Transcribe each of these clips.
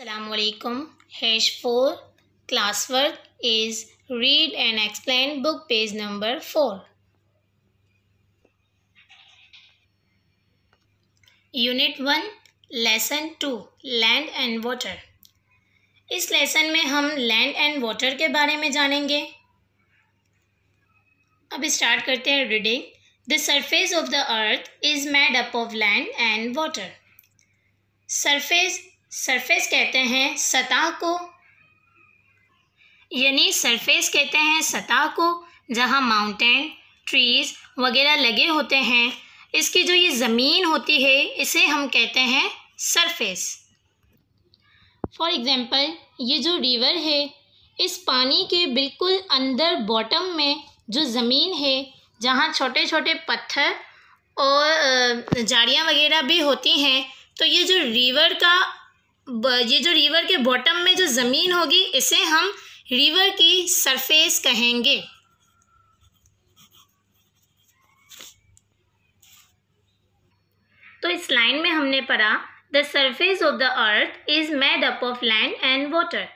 Assalamualaikum. H4 classwork is read and explain book page number 4. Unit 1 Lesson 2 Land and Water. इस lesson में हम land and water के बारे में जानेंगे. अब स्टार्ट करते हैं reading. The surface of the earth is made up of land and water. Surface कहते हैं सतह को, यानी सरफेस कहते हैं सतह को जहाँ माउंटेन, ट्रीज वगैरह लगे होते हैं. इसकी जो ये ज़मीन होती है इसे हम कहते हैं सरफेस. फॉर एग्ज़ाम्पल ये जो रिवर है, इस पानी के बिल्कुल अंदर बॉटम में जो ज़मीन है जहाँ छोटे छोटे पत्थर और झाड़ियाँ वगैरह भी होती हैं, तो ये जो रिवर के बॉटम में जो ज़मीन होगी इसे हम रिवर की सरफेस कहेंगे. तो इस लाइन में हमने पढ़ा the surface of the earth is made up of land and water.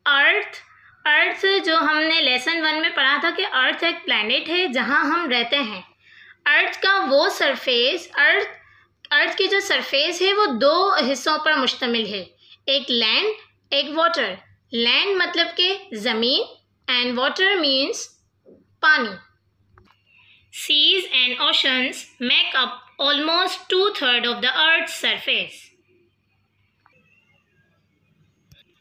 Earth जो हमने लेसन 1 में पढ़ा था कि अर्थ एक प्लैनेट है जहाँ हम रहते हैं. अर्थ का वो सरफेस, अर्थ की जो सरफेस है वो 2 हिस्सों पर मुश्तमिल है, एक लैंड एक वाटर. लैंड मतलब कि ज़मीन एंड वाटर मीन्स पानी. Seas and oceans make up almost 2/3 of the earth's surface.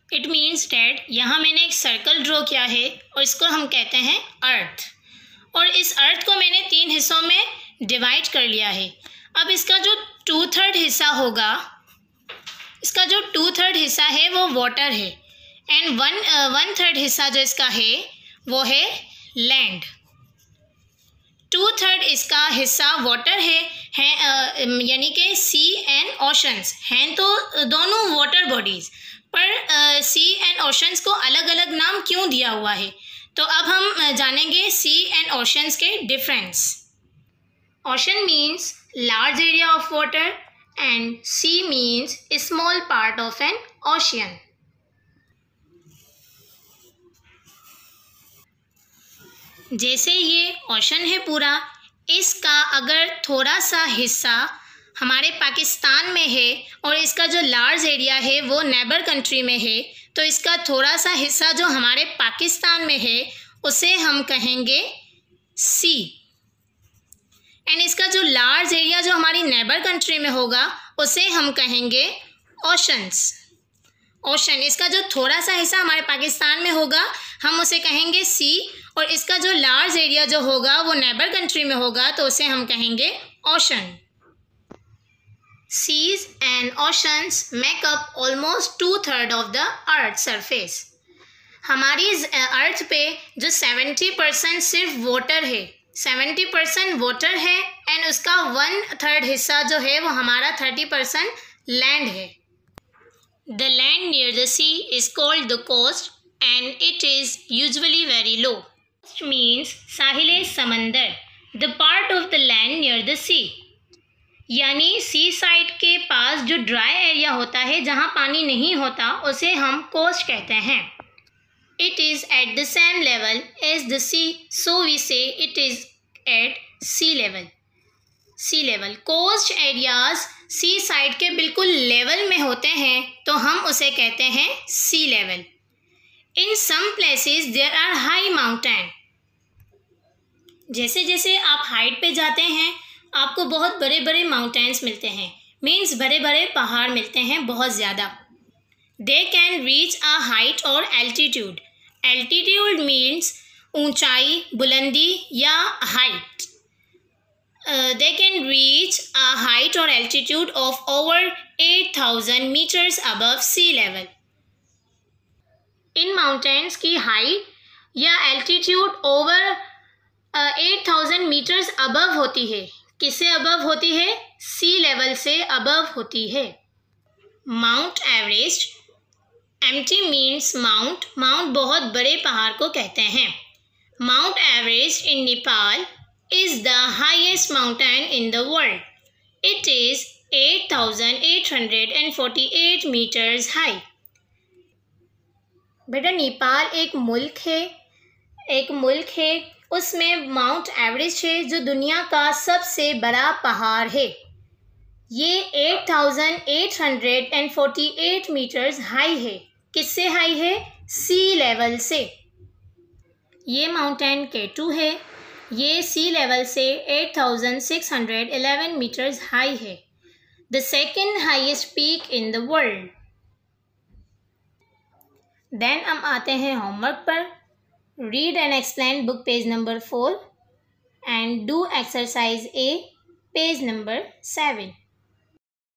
It means that यहाँ मैंने एक सर्कल ड्रॉ किया है और इसको हम कहते हैं अर्थ. और इस अर्थ को मैंने 3 हिस्सों में डिवाइड कर लिया है. अब इसका जो 2/3 हिस्सा होगा, इसका जो 2/3 हिस्सा है वो वाटर है एंड 1/3 हिस्सा जो इसका है वो है लैंड. 2/3 इसका हिस्सा वाटर है यानी कि सी एंड ओशंस हैं, तो दोनों वाटर बॉडीज़, पर सी एंड ओशंस को अलग अलग नाम क्यों दिया हुआ है. तो अब हम जानेंगे सी एंड ओशंस के difference. Ocean means large area of water and sea means small part of an ocean. जैसे ये ओशन है पूरा, इसका अगर थोड़ा सा हिस्सा हमारे पाकिस्तान में है और इसका जो लार्ज एरिया है वो नेबर कंट्री में है, तो इसका थोड़ा सा हिस्सा जो हमारे पाकिस्तान में है उसे हम कहेंगे सी. एंड इसका जो लार्ज एरिया जो हमारी नेबर कंट्री में होगा उसे हम कहेंगे ओशंस. ओशन, इसका जो थोड़ा सा हिस्सा हमारे पाकिस्तान में होगा हम उसे कहेंगे सी, और इसका जो लार्ज एरिया जो होगा वो नेबर कंट्री में होगा तो उसे हम कहेंगे ocean. Seas and oceans make up almost 2/3 of the earth surface. हमारी अर्थ पे जो 70% सिर्फ वाटर है, 70% वाटर है एंड उसका 1/3 हिस्सा जो है वो हमारा 30% लैंड है. The land near the sea is called the coast and it is usually very low. Coast means साहिले समंदर, the part of the land near the sea. यानी सी साइड के पास जो ड्राई एरिया होता है जहाँ पानी नहीं होता उसे हम कोस्ट कहते हैं. It is at the same level as the sea, so we say it is at sea level. Sea level. Coast areas sea side के बिल्कुल लेवल में होते हैं तो हम उसे कहते हैं sea level. In some places there are high mountain. जैसे जैसे आप हाइट पे जाते हैं आपको बहुत बड़े बड़े माउंटेन्स मिलते हैं, मीन्स बड़े बड़े पहाड़ मिलते हैं बहुत ज़्यादा. They can reach a height और एल्टीट्यूड. एल्टीट्यूड मीन्स ऊंचाई, बुलंदी या height. They can reach a height or altitude of over 8,000 meters above sea level. In mountains की हाइट या एल्टीट्यूड ओवर 8,000 मीटर्स अबव होती है. किससे अबव होती है? सी लेवल से अबव होती है. Mount Everest. Empty means mount. Mount बहुत बड़े पहाड़ को कहते हैं. Mount Everest in Nepal is the highest mountain in the world. It is 8,848 meters high. बेटा नेपाल एक मुल्क है, उसमें माउंट एवरेस्ट है जो दुनिया का सबसे बड़ा पहाड़ है। ये 8,848 मीटर्स हाई है। किससे हाई है? सी लेवल से। ये माउंटेन केटू है, ये सी लेवल से 8,611 मीटर्स हाई है। The second highest peak in the world. Then हम आते हैं होमवर्क पर। Read and explain book page number 4 and do exercise A page number 7।